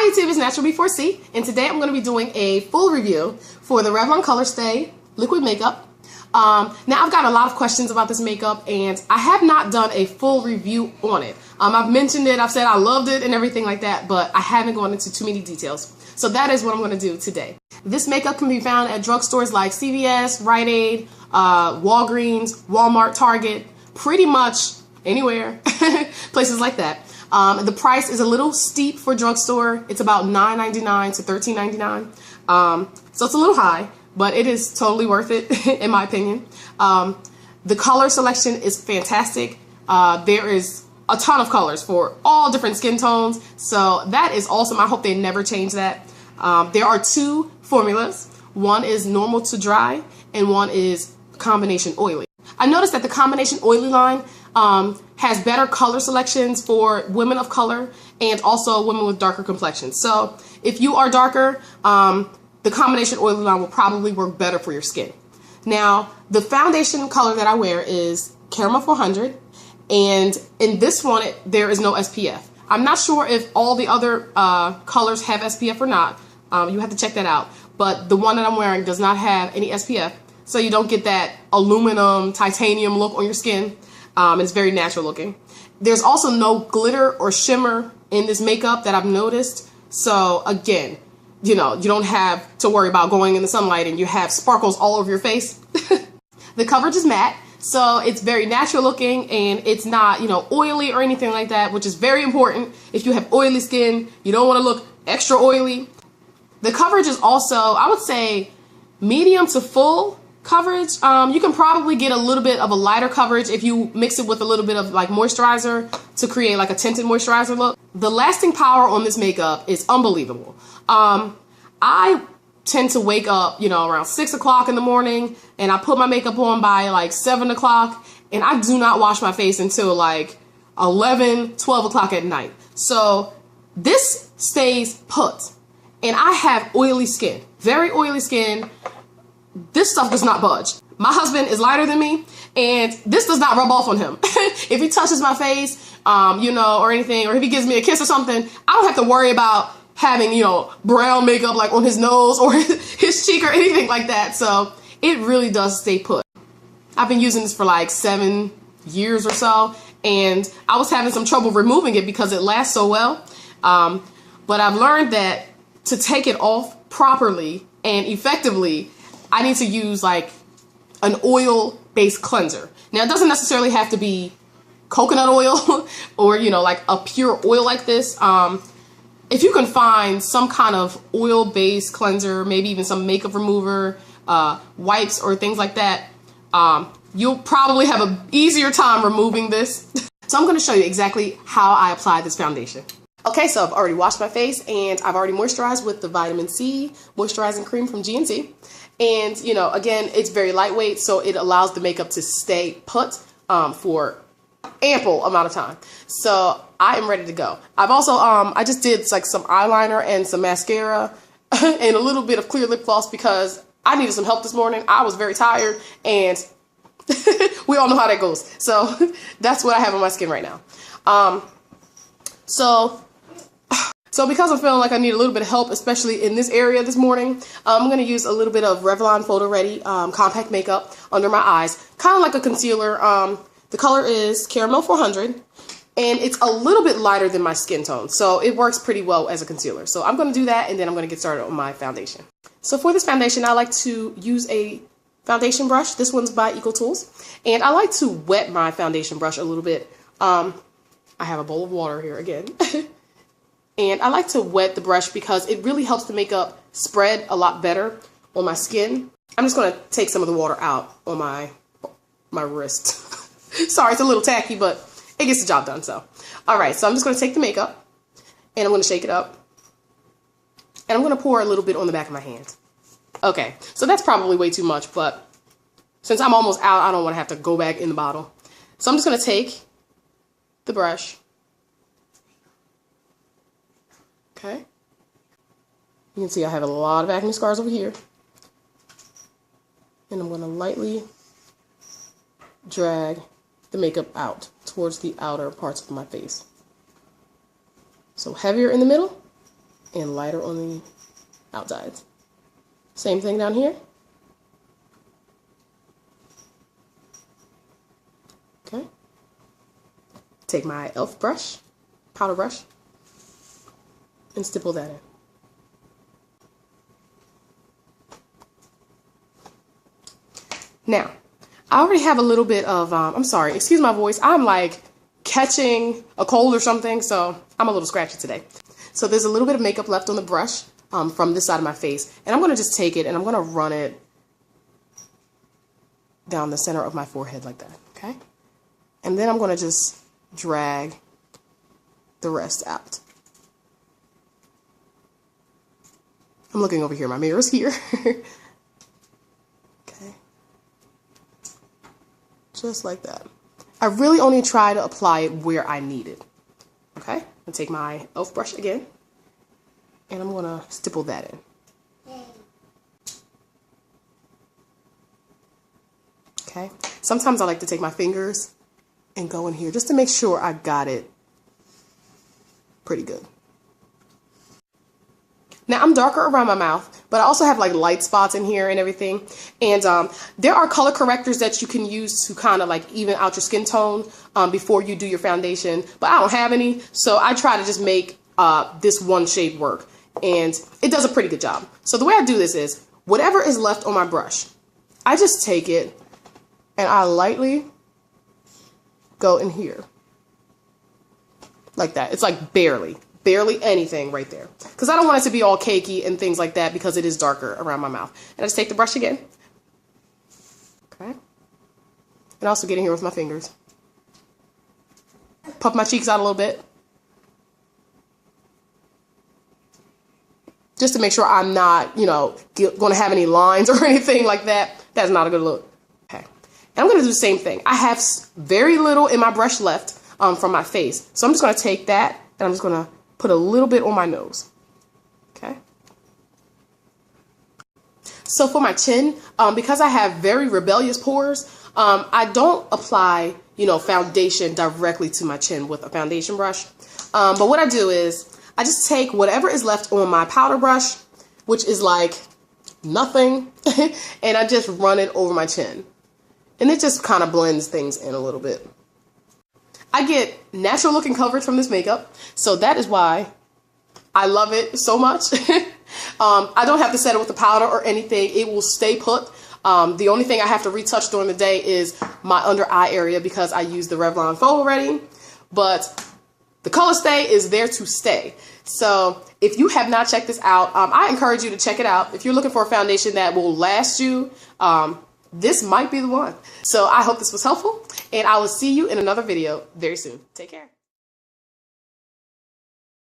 Hi YouTube, it's NaturalMe4C, and today I'm going to be doing a full review for the Revlon Colorstay liquid makeup. Now I've got a lot of questions about this makeup, and I have not done a full review on it. I've mentioned it, I've said I loved it and everything like that, but I haven't gone into too many details. So that is what I'm going to do today. This makeup can be found at drugstores like CVS, Rite Aid, Walgreens, Walmart, Target, pretty much anywhere, places like that. The price is a little steep for drugstore. It's about $9.99 to $13.99. So it's a little high, but it is totally worth it in my opinion. The color selection is fantastic. There is a ton of colors for all different skin tones. So that is awesome. I hope they never change that. There are two formulas. One is normal to dry and one is combination oily. I noticed that the combination oily line has better color selections for women of color and also women with darker complexions. So if you are darker, the combination oily line will probably work better for your skin. Now, the foundation color that I wear is Caramel 400, and in this one, there is no SPF. I'm not sure if all the other colors have SPF or not. You have to check that out. But the one that I'm wearing does not have any SPF, so you don't get that aluminum, titanium look on your skin. It's very natural looking. There's also no glitter or shimmer in this makeup that I've noticed. So again, you know, you don't have to worry about going in the sunlight and you have sparkles all over your face. The coverage is matte, so it's very natural looking and it's not, you know, oily or anything like that, which is very important. If you have oily skin, you don't want to look extra oily. The coverage is also, I would say, medium to full coverage. You can probably get a little bit of a lighter coverage if you mix it with a little bit of like moisturizer to create like a tinted moisturizer look. The lasting power on this makeup is unbelievable. I tend to wake up, you know, around 6 o'clock in the morning, and I put my makeup on by like 7 o'clock, and I do not wash my face until like 11, 12 o'clock at night. So this stays put, and I have oily skin, very oily skin. This stuff does not budge. My husband is lighter than me, and this does not rub off on him. If he touches my face, you know, or anything, or if he gives me a kiss or something, I don't have to worry about having, you know, brown makeup like on his nose or his cheek or anything like that. So it really does stay put. I've been using this for like 7 years or so, and I was having some trouble removing it because it lasts so well. But I've learned that to take it off properly and effectively, I need to use like an oil-based cleanser. Now, it doesn't necessarily have to be coconut oil or, you know, like a pure oil like this. If you can find some kind of oil-based cleanser, maybe even some makeup remover, wipes or things like that, you'll probably have an easier time removing this. So I'm going to show you exactly how I apply this foundation. Okay, so I've already washed my face and I've already moisturized with the vitamin C moisturizing cream from GNC. And, you know, again, it's very lightweight, so it allows the makeup to stay put for ample amount of time. So I am ready to go. I've also, I just did like some eyeliner and some mascara and a little bit of clear lip gloss because I needed some help this morning. I was very tired, and we all know how that goes. So that's what I have on my skin right now. So because I'm feeling like I need a little bit of help, especially in this area this morning, I'm going to use a little bit of Revlon Photo Ready compact makeup under my eyes, kind of like a concealer. The color is Caramel 400, and it's a little bit lighter than my skin tone, so it works pretty well as a concealer. So I'm going to do that, and then I'm going to get started on my foundation. So for this foundation, I like to use a foundation brush. This one's by Eco Tools, and I like to wet my foundation brush a little bit. I have a bowl of water here again. And I like to wet the brush because it really helps the makeup spread a lot better on my skin. I'm just going to take some of the water out on my wrist. Sorry, it's a little tacky, but it gets the job done. So, all right, so I'm just going to take the makeup and I'm going to shake it up. And I'm going to pour a little bit on the back of my hand. Okay, so that's probably way too much, but since I'm almost out, I don't want to have to go back in the bottle. So I'm just going to take the brush. Okay, you can see I have a lot of acne scars over here, and I'm going to lightly drag the makeup out towards the outer parts of my face. So heavier in the middle and lighter on the outsides. Same thing down here. Okay. Take my e.l.f. brush, powder brush, and stipple that in. Now, I already have a little bit of, I'm sorry, excuse my voice. I'm like catching a cold or something, so I'm a little scratchy today. So there's a little bit of makeup left on the brush from this side of my face. And I'm going to just take it and I'm going to run it down the center of my forehead like that, okay? And then I'm going to just drag the rest out. I'm looking over here. My mirror's here. Okay. Just like that. I really only try to apply it where I need it. Okay? I'm going to take my e.l.f. brush again, and I'm going to stipple that in. Okay? Sometimes I like to take my fingers and go in here just to make sure I got it pretty good. Now, I'm darker around my mouth, but I also have like light spots in here and everything. And there are color correctors that you can use to kind of like even out your skin tone before you do your foundation. But I don't have any, so I try to just make this one shade work. And it does a pretty good job. So the way I do this is, whatever is left on my brush, I just take it and I lightly go in here. Like that. It's like barely anything right there, because I don't want it to be all cakey and things like that, because it is darker around my mouth. And I just take the brush again, okay, and also get in here with my fingers, puff my cheeks out a little bit, just to make sure I'm not, you know, going to have any lines or anything like that. That's not a good look. Okay, and I'm going to do the same thing. I have very little in my brush left from my face, so I'm just going to take that and I'm just going to put a little bit on my nose, okay? So for my chin, because I have very rebellious pores, I don't apply, you know, foundation directly to my chin with a foundation brush. But what I do is I just take whatever is left on my powder brush, which is like nothing, and I just run it over my chin. And it just kind of blends things in a little bit. I get natural looking coverage from this makeup, so that is why I love it so much. I don't have to set it with the powder or anything. It will stay put. The only thing I have to retouch during the day is my under eye area, because I use the Revlon Photo Ready, but the Colorstay is there to stay. So if you have not checked this out, I encourage you to check it out. If you're looking for a foundation that will last you, this might be the one. So I hope this was helpful, and I will see you in another video very soon. Take care.